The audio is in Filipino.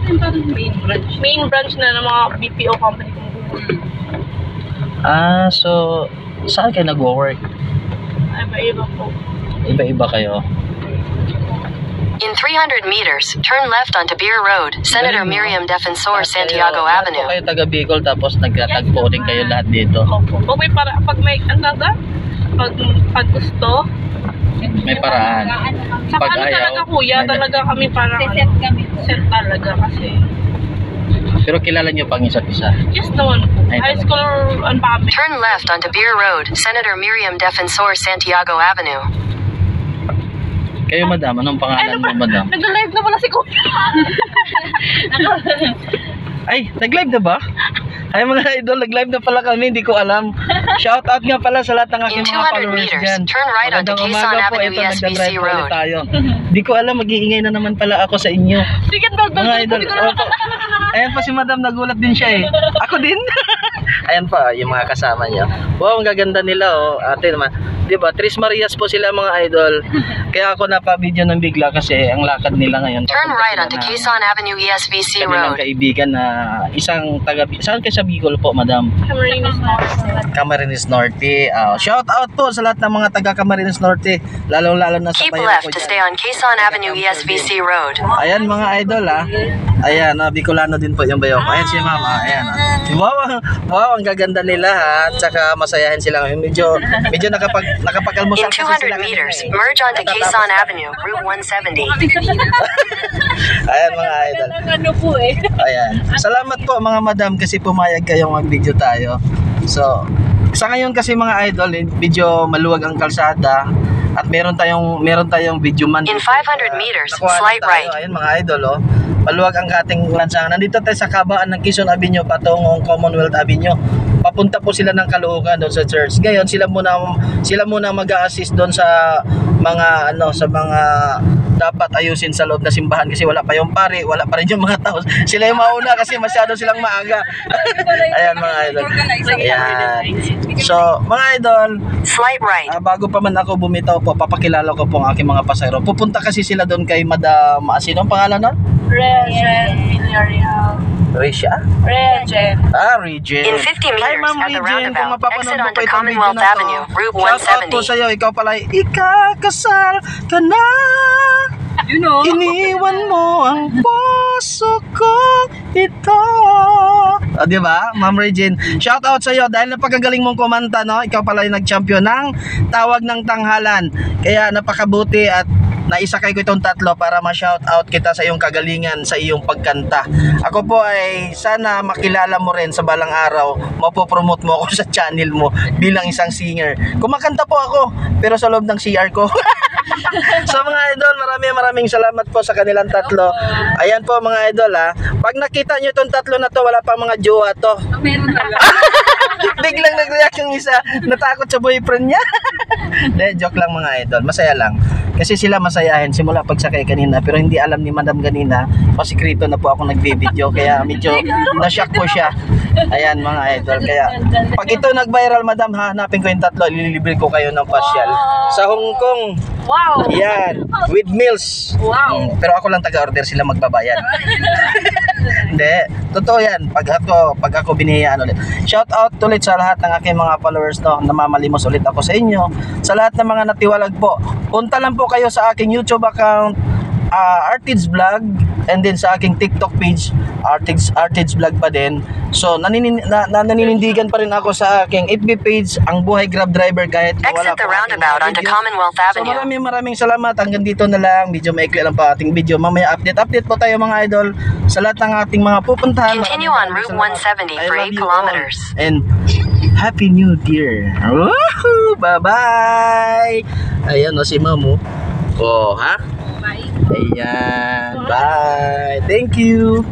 natin parang main branch. Main branch na ng mga BPO company. So saan kayo nag-work? Iba-iba po. Iba-iba kayo? In 300 meters, turn left onto Beer Road, Senator Miriam Defensor Santiago Avenue. Kayo taga Bicol tapos nagtatagpo din kayo lahat dito. Opo. Pag may pag gusto, May paraan. Saka Pag ano ayaw, talaga kuya, talaga kami parang Set kami. set talaga kasi. Pero kilala nyo pang isa't isa. Yes naman po. Ay, High school ang pami. Turn left onto Beer Road, Senator Miriam Defensor Santiago Avenue. Kayo madam, anong pangalan mo madam? Nag-live na pala si kuya. Ay, nag-live na ba? Ay mga idol, nag-live na pala kami, hindi ko alam. Shout out nga pala sa lahat ng aking In mga 200 followers meters, dyan. turn right onto Magandang Quezon umaga po, Avenue, ito ESBC nagdadrive po ulit Road. tayo. Hindi ko alam, mag-iingay na naman pala ako sa inyo. Sige, Mga idol, opo. Ayan pa si madam, nagulat din siya eh. Ako din. Ayan pa, yung mga kasama niya. Wow, ang gaganda nila oh. Ate naman, di ba? Tres Marias po sila mga idol. Kaya ako napabidyo ng bigla kasi ang lakad nila ngayon. Turn right onto Quezon Avenue, ESBC Kanilang Road. kaibigan na isang taga... Saan kayo sa Bicol po, madam? Camarines North. Camarines Norte. Shout out po sa lahat ng mga taga Camarines Norte. Lalo-lalo na sa Keep bayan left ko to dyan. stay on Quezon Avenue, ESBC Road. Ayan mga idol Ayan, Bicolano din po yung bayo ko. Ayan si mama. Ayan wow, ang gaganda nila ha. At saka masayahin sila. Medyo nakapag-almusal In kasi 200 sila meters, kanina eh. merge onto Quezon Avenue, Route 170. Ayan mga idol. Ano po eh. Ayan. Salamat po mga madam kasi pumayag kayong mag-video tayo. So, sa ngayon kasi mga idol, medyo maluwag ang kalsada at meron tayong video man. In 500 meters, Nakuha na slight tayo. right. Ayan mga idol maluwag ang ating lansangan. Nandito tayo sa kabaan ng Quezon Avenue patungong Commonwealth Avenue. Papunta po sila ng Caloocan doon sa church. Ngayon sila muna mag-a-assist doon sa mga dapat ayusin sa loob na simbahan kasi wala pa yung pare, wala pa rin yung mga tao. Sila yung mauna kasi masyado silang maaga. Ayan mga idol. Ayan. So, mga idol, Slight right. bago pa man ako bumitaw po, papakilala ko po ang aking mga pasahero. Pupunta kasi sila doon kay Madam, sino ang pangalan nun? Regent Villarreal. Risha? Regent. Regent. In 50 Hi, meters Ma'am at the Regent, kung roundabout, mapapanood exit mo onto po itong video Commonwealth na to, Avenue, Route shout out po 170. sa'yo, ikaw pala, ikakasal ka na. You know. Iniwan mo ang puso ko ito. Di ba, Ma'am Regine? Shout out sa iyo dahil napakagaling mong kumanta, no? Ikaw pala yung nag-champion ng Tawag ng Tanghalan. Kaya napakabuti at naisakay ko itong tatlo para ma-shout out kita sa iyong kagalingan sa iyong pagkanta. Ako po ay sana makilala mo rin sa balang araw. Mapopromote mo ako sa channel mo bilang isang singer. Kumakanta po ako pero sa loob ng CR ko. So mga idol, maraming salamat po sa kanilang tatlo. Ayan po mga idol pag nakita nyo itong tatlo na to, wala pa mga jowa to. Meron pala. Biglang nag-react yung isa, natakot sa boyfriend niya. De, joke lang mga idol, masaya lang. Kasi sila masayahin simula pagsakay kanina, pero hindi alam ni Madam kanina, pasikrito na po ako nagbi-video, kaya medyo na-shock po siya. Ayan mga idol, kaya pag ito nag-viral Madam, hanapin ko yung tatlo, ililibre ko kayo ng pasyal sa Hong Kong. Wow. Yan, with meals. Wow. Pero ako lang taga-order, sila magbabayad. Hindi, totoo yan. Pag ako binihiyaan ulit. Shout out ulit sa lahat ng aking mga followers, no. Namamalimos ulit ako sa inyo. Sa lahat ng mga natiwalag po, punta lang po kayo sa aking YouTube account, Artids Vlog, and then sa aking TikTok page, Artids Vlog pa din. So naninindigan pa rin ako sa aking FB page, Ang Buhay Grab Driver, kahit wala Exit the po aking roundabout mga onto videos. Commonwealth So Avenue. maraming salamat. Hanggang dito na lang. Medyo maikli lang pa ating video. Mamaya update po tayo mga idol sa lahat ng ating mga pupuntahan. Continue on Route 170 for 8 kilometers. And Happy New Year. Woohoo! Bye-bye! Ayan si Mamu. Ha? Bye. Ayan. Bye. Thank you.